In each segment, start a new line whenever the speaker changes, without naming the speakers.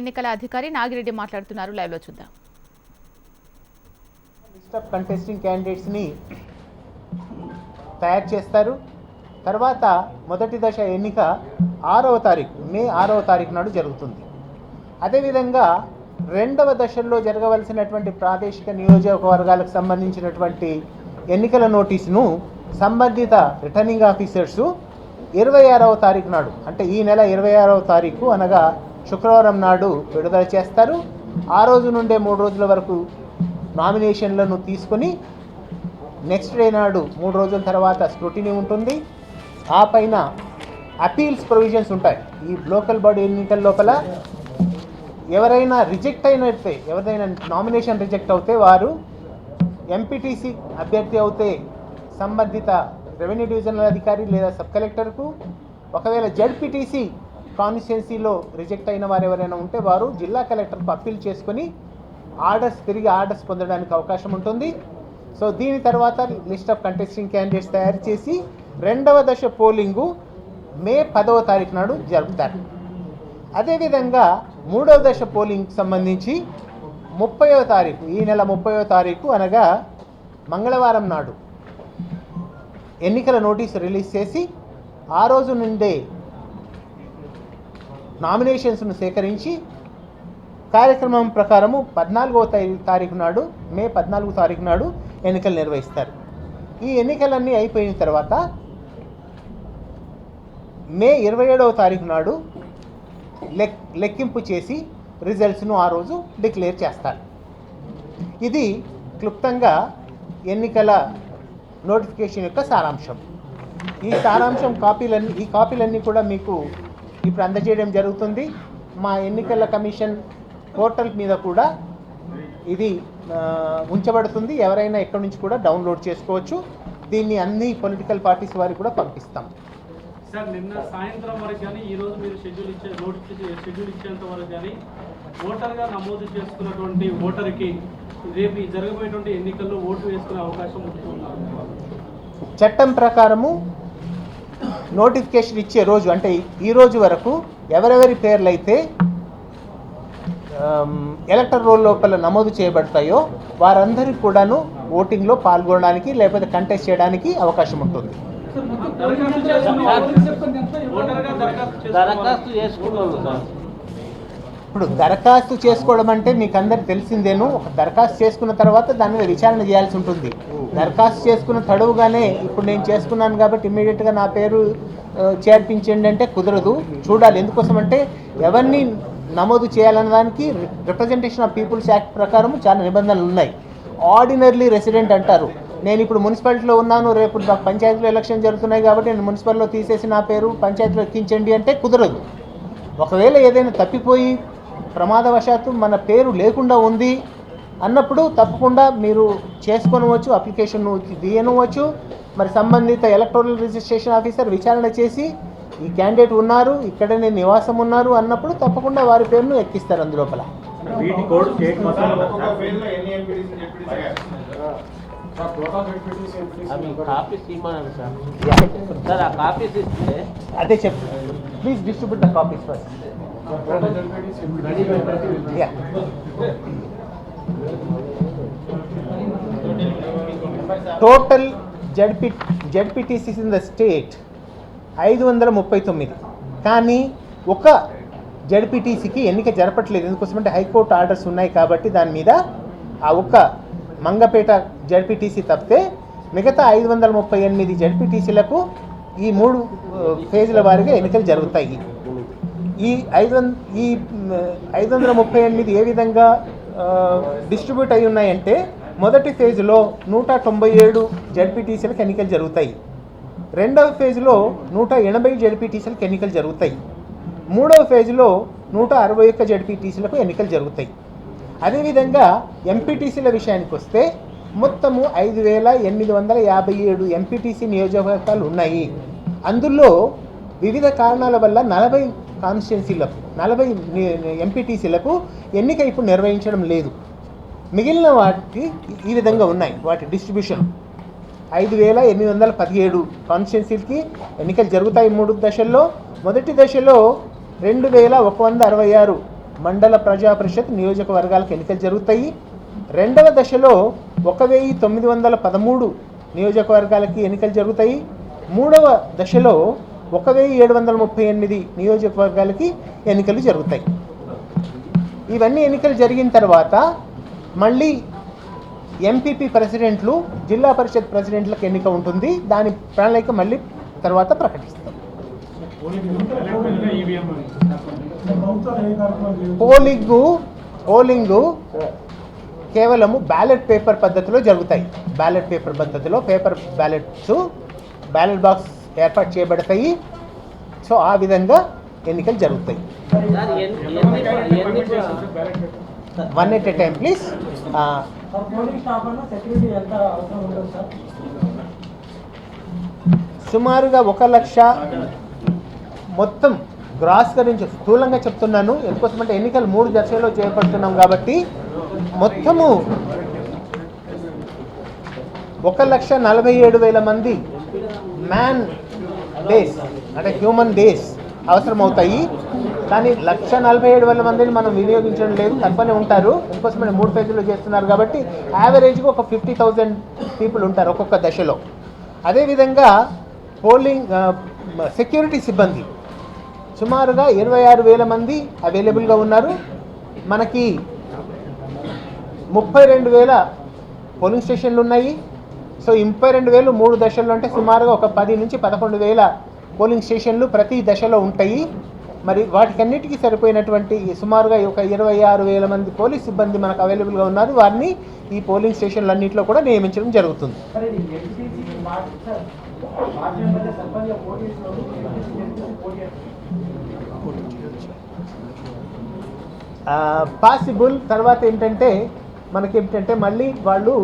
ఎన్నికల అధికారి నాగిరెడ్డి మాట్లాడుతున్నారు. లైవ్ లో చూద్దాం.
లిస్ట్ ఆఫ్ కంటెస్టింగ్ క్యాండిడేట్స్ ని తయారు చేస్తారు. తర్వాత మొదటి దశ ఎన్నిక 6వ తారీఖు మే 6వ తారీఖు నాడు జరుగుతుంది. అదేవిధంగా రెండవ దశల్లో జరగవలసినటువంటి ప్రాదేశిక నియోజకవర్గాలకు సంబంధించినటువంటి ఎన్నికల నోటీసును సంబంధిత రిటర్నింగ్ ఆఫీసర్సు 26వ తారీఖు నాడు, అంటే ఈ నెల 26వ తారీఖు అనగా శుక్రవారం నాడు విడుదల చేస్తారు. ఆ రోజు నుండే 3 రోజుల వరకు నామినేషన్లను తీసుకొని నెక్స్ట్ డే నాడు 3 రోజుల తర్వాత స్క్రూటినీ ఉంటుంది. ఆ పైన అపీల్స్ ప్రొవిజన్స్ ఉంటాయి. ఈ లోకల్ బాడీ ఎన్నికల లోపల ఎవరైనా రిజెక్ట్ అయినట్టే, ఎవరైనా నామినేషన్ రిజెక్ట్ అవుతే వారు ఎంపీటీసీ అభ్యర్థి అవుతే సంబంధిత రెవెన్యూ డివిజనల్ అధికారి లేదా సబ్ కలెక్టర్కు, ఒకవేళ జడ్పీటీసీ కాన్స్టిట్యున్సీలో రిజెక్ట్ అయిన వారు ఎవరైనా ఉంటే వారు జిల్లా కలెక్టర్కు అప్పీల్ చేసుకొని తిరిగి ఆర్డర్స్ పొందడానికి అవకాశం ఉంటుంది. సో దీని తర్వాత లిస్ట్ ఆఫ్ కంటెస్టింగ్ క్యాండిడేట్స్ తయారు చేసి రెండవ దశ పోలింగు మే 10వ తారీఖు నాడు జరుపుతారు. అదేవిధంగా మూడవ దశ పోలింగ్కి సంబంధించి 30వ తారీఖు, ఈ నెల 30వ తారీఖు అనగా మంగళవారం నాడు ఎన్నికల నోటీసు రిలీజ్ చేసి ఆ రోజు నుండే నామినేషన్స్ను సేకరించి కార్యక్రమం ప్రకారము 14వ తారీఖు నాడు, మే 14వ తారీఖు నాడు ఎన్నికలు నిర్వహిస్తారు. ఈ ఎన్నికలన్నీ అయిపోయిన తర్వాత మే 27వ తారీఖు నాడు లెక్కింపు చేసి రిజల్ట్స్ను ఆ రోజు డిక్లేర్ చేస్తారు. ఇది క్లుప్తంగా ఎన్నికల నోటిఫికేషన్ యొక్క సారాంశం. ఈ సారాంశం కాపీలన్నీ కూడా మీకు ఇప్పుడు అందజేయడం జరుగుతుంది. మా ఎన్నికల కమిషన్ పోర్టల్ మీద కూడా ఇది ఉంచబడుతుంది. ఎవరైనా ఎక్కడి నుంచి కూడా డౌన్లోడ్ చేసుకోవచ్చు. దీన్ని అన్ని పొలిటికల్ పార్టీస్ వారికి కూడా పంపిస్తాం.
సార్, నిన్న సాయంత్రం వరకు కానీ ఈరోజు మీరు షెడ్యూల్ ఇచ్చేంత వరకు కానీ ఓటర్గా నమోదు చేసుకున్నటువంటి ఓటర్కి రేపు జరగబోయేటువంటి ఎన్నికల్లో ఓటు వేసుకునే అవకాశం ఉంటున్నారు.
చట్టం ప్రకారము నోటిఫికేషన్ ఇచ్చే రోజు, అంటే ఈ రోజు వరకు ఎవరెవరి పేర్లు అయితే ఎలక్టర్ రోల్ లోపల నమోదు చేయబడతాయో వారందరికీ కూడాను ఓటింగ్లో పాల్గొనడానికి లేకపోతే కంటెస్ట్ చేయడానికి అవకాశం ఉంటుంది. ఇప్పుడు దరఖాస్తు చేసుకోవడం అంటే మీకు అందరికి తెలిసిందేను. ఒక దరఖాస్తు చేసుకున్న తర్వాత దాని మీద విచారణ చేయాల్సి ఉంటుంది. దరఖాస్తు చేసుకున్న తడువుగానే ఇప్పుడు నేను చేసుకున్నాను కాబట్టి ఇమ్మీడియట్గా నా పేరు చేర్పించండి అంటే కుదరదు. చూడాలి. ఎందుకోసం అంటే ఎవరిని నమోదు చేయాలన్న దానికి రిప్రజెంటేషన్ ఆఫ్ పీపుల్స్ యాక్ట్ ప్రకారం చాలా నిబంధనలు ఉన్నాయి. ఆర్డినరీ రెసిడెంట్ అంటారు. నేను ఇప్పుడు మున్సిపాలిటీలో ఉన్నాను, రేపు నాకు పంచాయతీలో ఎలక్షన్ జరుగుతున్నాయి కాబట్టి నేను మున్సిపల్లో తీసేసి నా పేరు పంచాయతీలో ఎక్కించండి అంటే కుదరదు. ఒకవేళ ఏదైనా తప్పిపోయి ప్రమాదవశాత్తు మన పేరు లేకుండా ఉంది అన్నప్పుడు తప్పకుండా మీరు చేసుకొనవచ్చు, అప్లికేషన్ తీయనవచ్చు. మరి సంబంధిత ఎలక్టోరల్ రిజిస్ట్రేషన్ ఆఫీసర్ విచారణ చేసి ఈ క్యాండిడేట్ ఉన్నారు, ఇక్కడనే నివాసం ఉన్నారు అన్నప్పుడు తప్పకుండా వారి పేరును ఎక్కిస్తారు అందులోపల. అదే చెప్పు. Please distribute the copies first. Total ZPTCs in the state 539. కానీ ఒక జడ్పీటీసీకి ఎన్నిక జరపట్లేదు. ఎందుకోసమంటే హైకోర్టు ఆర్డర్స్ ఉన్నాయి కాబట్టి దాని మీద ఆ ఒక్క మంగపేట జడ్పీటీసీ తప్పితే మిగతా 538 జడ్పీటీసీలకు ఈ 3 ఫేజ్ల వారీగా ఎన్నికలు జరుగుతాయి. ఈ 538 ఏ విధంగా డిస్ట్రిబ్యూట్ అయి ఉన్నాయంటే మొదటి ఫేజ్లో 197 జడ్పీటీసీలకు ఎన్నికలు జరుగుతాయి. రెండవ ఫేజ్లో 180 జడ్పీటీసీలకు ఎన్నికలు జరుగుతాయి. మూడవ ఫేజ్లో 161 జడ్పీటీసీలకు ఎన్నికలు జరుగుతాయి. అదేవిధంగా ఎంపీటీసీల విషయానికి వస్తే మొత్తము 5857 ఎంపీటీసీ నియోజకవర్గాలు ఉన్నాయి. అందులో వివిధ కారణాల వల్ల 40 కాన్స్టిట్యున్సీలకు 40 ఎంపీటీసీలకు ఎన్నిక ఇప్పుడు నిర్వహించడం లేదు. మిగిలిన వాటికి ఈ విధంగా ఉన్నాయి వాటి డిస్ట్రిబ్యూషన్. 5817 కాన్స్టిట్యున్సీలకి ఎన్నికలు జరుగుతాయి 3 దశల్లో. మొదటి దశలో 2166 మండల ప్రజా పరిషత్ నియోజకవర్గాలకు ఎన్నికలు జరుగుతాయి. రెండవ దశలో 1913 నియోజకవర్గాలకి ఎన్నికలు జరుగుతాయి. మూడవ దశలో 1738 నియోజకవర్గాలకి ఎన్నికలు జరుగుతాయి. ఇవన్నీ ఎన్నికలు జరిగిన తర్వాత మళ్ళీ ఎంపీపీ ప్రెసిడెంట్లు, జిల్లా పరిషత్ ప్రెసిడెంట్లకు ఎన్నిక ఉంటుంది. దాని ప్రణాళిక మళ్ళీ తర్వాత ప్రకటిస్తాం. పోలింగు కేవలము బ్యాలెట్ పేపర్ పద్ధతిలో జరుగుతాయి. బ్యాలెట్ పేపర్ పద్ధతిలో పేపర్ బ్యాలెట్ బాక్స్ ఏర్పాటు చేయబడతాయి. సో ఆ విధంగా ఎన్నికలు జరుగుతాయి. One at a time please. సుమారుగా 1 లక్ష మొత్తం గ్రాస్గా నుంచి స్థూలంగా చెప్తున్నాను. ఎందుకోసమంటే ఎన్నికలు 3 దశల్లో చేపడుతున్నాం కాబట్టి మొత్తము 1,47,000 మంది మ్యాన్ డేస్ అంటే హ్యూమన్ డేస్ అవసరమవుతాయి. కానీ 1,47,000 మందిని మనం వినియోగించడం లేదు, తక్కువనే ఉంటారు. ఎందుకోసమని 3 ఫేజుల్లో చేస్తున్నారు కాబట్టి యావరేజ్గా ఒక 50,000 పీపుల్ ఉంటారు ఒక్కొక్క దశలో. అదేవిధంగా పోలింగ్ సెక్యూరిటీ సిబ్బంది సుమారుగా 26,000 మంది అవైలబుల్గా ఉన్నారు. మనకి 32,000 పోలింగ్ స్టేషన్లు ఉన్నాయి. సో 32,000 3 దశల్లో అంటే సుమారుగా ఒక 10 నుంచి 11,000 పోలింగ్ స్టేషన్లు ప్రతి దశలో ఉంటాయి. మరి వాటికన్నిటికీ సరిపోయినటువంటి సుమారుగా ఒక 26,000 మంది పోలీస్ సిబ్బంది మనకు అవైలబుల్గా ఉన్నారు. వారిని ఈ పోలింగ్ స్టేషన్లు అన్నింటిలో కూడా నియమించడం జరుగుతుంది. పాసిబుల్. తర్వాత ఏంటంటే మనకేంటంటే మళ్ళీ వాళ్ళు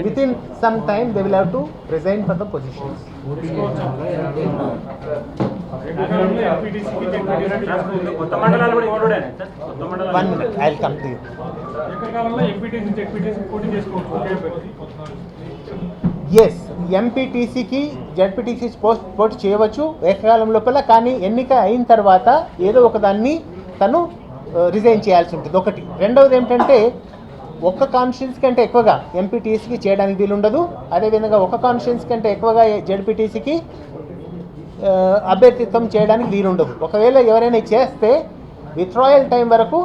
within some time they will have to resign for the positions. One minute, I'll come to you. Yes, ఎంపీటీసీకి జడ్పీటీసీ పోటీ చేయవచ్చు ఏకకాలం లోపల. కానీ ఎన్నిక అయిన తర్వాత ఏదో ఒక దాన్ని తను రిజైన్ చేయాల్సి ఉంటుంది ఒకటి. రెండవది ఏమిటంటే ఒక్క కాన్స్టిట్యున్సీ కంటే ఎక్కువగా ఎంపీటీసీకి చేయడానికి వీలుండదు. అదేవిధంగా ఒక కాన్స్టిట్యున్సీ కంటే ఎక్కువగా జడ్పీటీసీకి అభ్యర్థిత్వం చేయడానికి వీలుండదు. ఒకవేళ ఎవరైనా చేస్తే విత్డ్రాయల్ టైం వరకు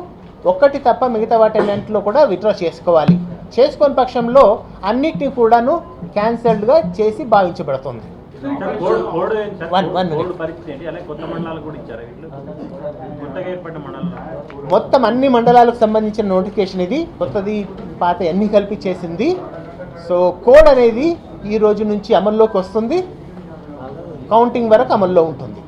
ఒక్కటి తప్ప మిగతా వాటిలో కూడా విత్డ్రా చేసుకోవాలి. చేసుకోని పక్షంలో అన్నిటినీ కూడాను క్యాన్సల్డ్గా చేసి భావించబడుతుంది. మొత్తం అన్ని మండలాలకు సంబంధించిన నోటిఫికేషన్ ఇది. కొత్తది పాత అన్ని కలిపి చేసింది. సో కోడ్ అనేది ఈ రోజు నుంచి అమల్లోకి వస్తుంది. కౌంటింగ్ వరకు అమల్లో ఉంటుంది.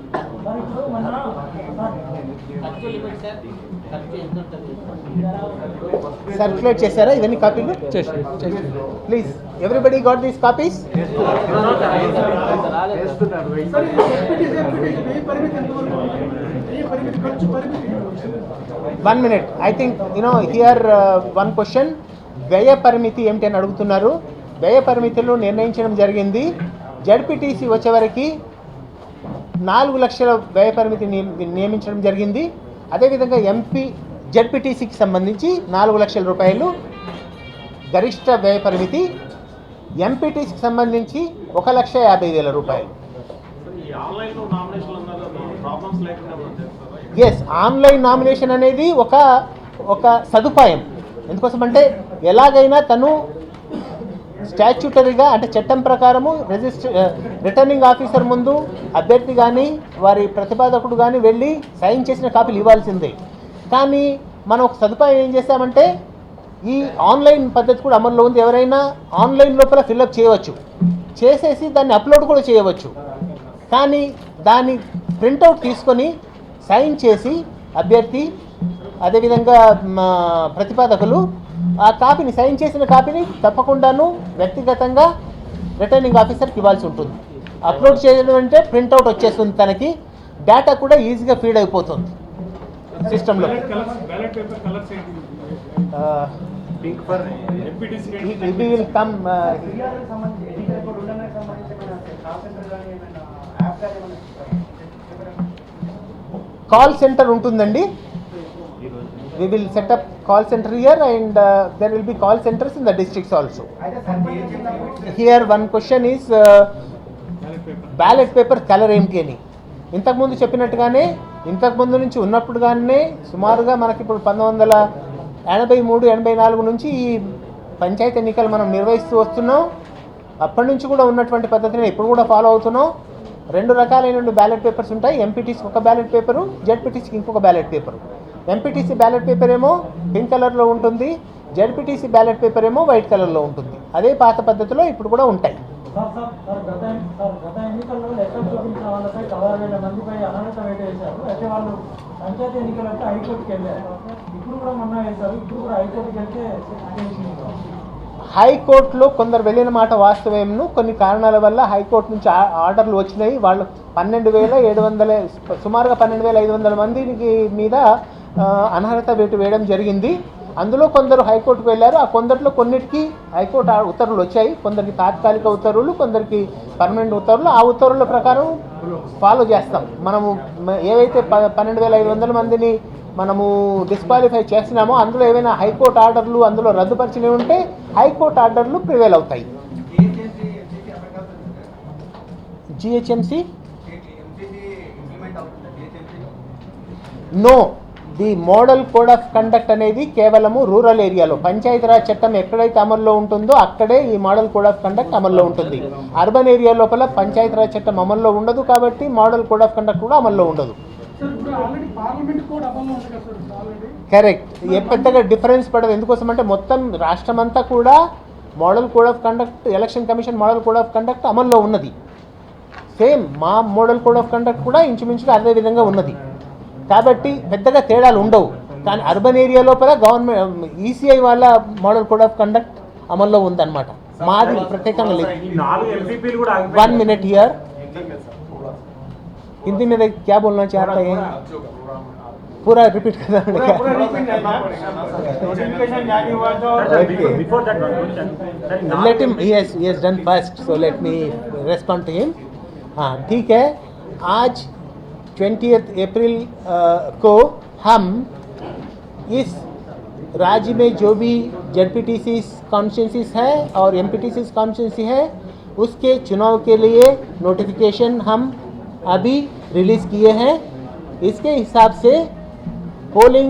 సర్క్యులేట్ చేశారా ఇవన్నీ కాపీలు? Please everybody got these copies? 1 minute. I think here one question. వ్యయ పరిమితి ఏమిటి అని అడుగుతున్నారు. వ్యయ పరిమితులు నిర్ణయించడం జరిగింది. జడ్పీటీసీ వచ్చేవరకు 4 లక్షల వ్యయ పరిమితి నియమించడం జరిగింది. అదేవిధంగా జడ్పీటీసీకి సంబంధించి 4 లక్షల రూపాయలు గరిష్ట వ్యయ పరిమితి. ఎంపీటీసీకి సంబంధించి 1,50,000 రూపాయలు. ఎస్, ఆన్లైన్ నామినేషన్ అనేది ఒక సదుపాయం. ఎందుకోసమంటే ఎలాగైనా తను స్టాచ్యూటరీగా అంటే చట్టం ప్రకారము రిటర్నింగ్ ఆఫీసర్ ముందు అభ్యర్థి కానీ వారి ప్రతిపాదకుడు కానీ వెళ్ళి సైన్ చేసిన కాపీలు ఇవ్వాల్సిందే. కానీ మనం ఒక సదుపాయం ఏం చేస్తామంటే ఈ ఆన్లైన్ పద్ధతి కూడా అమల్లో ఉంది. ఎవరైనా ఆన్లైన్ లోపల ఫిల్అప్ చేయవచ్చు, చేసేసి దాన్ని అప్లోడ్ కూడా చేయవచ్చు. కానీ దాన్ని ప్రింటౌట్ తీసుకొని సైన్ చేసి అభ్యర్థి అదేవిధంగా ప్రతిపాదకులు ఆ కాపీని సైన్ చేసిన కాపీని తప్పకుండాను వ్యక్తిగతంగా రిటర్నింగ్ ఆఫీసర్కి ఇవ్వాల్సి ఉంటుంది. అప్లోడ్ చేయడం అంటే ప్రింటౌట్ వచ్చేస్తుంది, తనకి డేటా కూడా ఈజీగా ఫీడ్ అయిపోతుంది సిస్టంలో. కాల్ సెంటర్ ఉంటుందండి. We will set up call center here and there will be call centers in the districts also. Here one question is ballot paper colour ఏంటి అని. ఇంతకుముందు చెప్పినట్టుగానే ఇంతకుముందు నుంచి ఉన్నప్పుడుగానే సుమారుగా మనకి ఇప్పుడు 1983-84 నుంచి ఈ పంచాయతీ ఎన్నికలు మనం నిర్వహిస్తూ వస్తున్నాం. అప్పటి నుంచి కూడా ఉన్నటువంటి పద్ధతిని ఇప్పుడు కూడా ఫాలో అవుతున్నాం. 2 రకాలైన బ్యాలెట్ పేపర్స్ ఉంటాయి. ఎంపీటీసీకి ఒక బ్యాలెట్ పేపరు, జెడ్పీటీసీకి ఇంకొక ballot paper. MPTC ballot paper ఏమో పింక్ కలర్లో ఉంటుంది, జెడ్పీటీసీ బ్యాలెట్ పేపర్ ఏమో వైట్ కలర్లో ఉంటుంది. అదే పాత పద్ధతిలో ఇప్పుడు కూడా ఉంటాయి.
గత ఎన్నికల్లో లెక్కలు చూపించిన వాళ్ళపై 16,000 మందిపై అనర్హత వేట వేశారు. అయితే వాళ్ళు పంచాయతీ ఎన్నికలకు హైకోర్టుకి వెళ్ళారు. ఇప్పుడు కూడా మొన్న వేశారు. ఇప్పుడు కూడా హైకోర్టుకి వెళ్తే
హైకోర్టులో కొందరు వెళ్ళిన మాట వాస్తవేంను. కొన్ని కారణాల వల్ల హైకోర్టు నుంచి ఆర్డర్లు వచ్చినాయి. వాళ్ళు 12,700 సుమారుగా 12,500 మందికి మీద అనర్హత వేటు వేయడం జరిగింది. అందులో కొందరు హైకోర్టుకు వెళ్ళారు. ఆ కొందరిలో కొన్నిటికి హైకోర్టు ఉత్తర్వులు వచ్చాయి. కొందరికి తాత్కాలిక ఉత్తర్వులు, కొందరికి పర్మనెంట్ ఉత్తర్వులు. ఆ ఉత్తర్వుల ప్రకారం ఫాలో చేస్తాం. మనము ఏవైతే 12,500 మందిని మనము డిస్క్వాలిఫై చేస్తున్నామో అందులో ఏవైనా హైకోర్టు ఆర్డర్లు అందులో రద్దుపరిచినవి ఉంటే హైకోర్టు ఆర్డర్లు ప్రివేల్ అవుతాయి. GHMC no, the model code of conduct అనేది కేవలము రూరల్ ఏరియాలో పంచాయతీరాజ్ చట్టం ఎక్కడైతే అమల్లో ఉంటుందో అక్కడే ఈ మోడల్ కోడ్ ఆఫ్ కండక్ట్ అమల్లో ఉంటుంది. అర్బన్ ఏరియా లోపల పంచాయతీరాజ్ చట్టం అమల్లో ఉండదు కాబట్టి మోడల్ కోడ్ ఆఫ్ కండక్ట్ కూడా అమల్లో ఉండదు. కరెక్ట్. పెద్దగా డిఫరెన్స్ పడదు. ఎందుకోసం అంటే మొత్తం రాష్ట్రం అంతా కూడా model code of conduct, election commission model code of conduct అమల్లో ఉన్నది. సేమ్ మా మోడల్ కోడ్ ఆఫ్ కండక్ట్ కూడా ఇంచుమించుగా అదే విధంగా ఉన్నది. కాబట్టి పెద్దగా తేడాలు ఉండవు. కానీ అర్బన్ ఏరియా లోపల గవర్నమెంట్ ఈసీఐ వాళ్ళ మోడల్ కోడ్ ఆఫ్ కండక్ట్ అమల్లో ఉందన్నమాట. మాది ప్రత్యేకంగా లేదు. 1 मिनट हियर. हिंदी में क्या बोलना चाहता है? पूरा रिपीट करना पड़ेगा. Let him. He has done first, so let me respond to him. हाँ ठीक है. आज 20 अप्रैल को हम इस राज्य में जो भी जेडपीटीसी कॉन्स्टिट्यूंसीज है और एमपीटीसी कॉन्स्टिट्यूंसी है उसके चुनाव के लिए नोटिफिकेशन हम अभी रिलीज़ किए हैं. इसके हिसाब से पोलिंग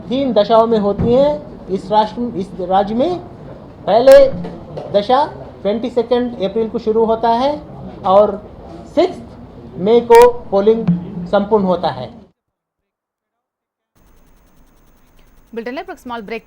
3 दशाओं में होती हैं इस राज्य में. पहले दशा 22 अप्रैल को शुरू होता है और 6 मई को पोलिंग संपूर्ण होता है.
बुलेटिन में एक स्मॉल ब्रेक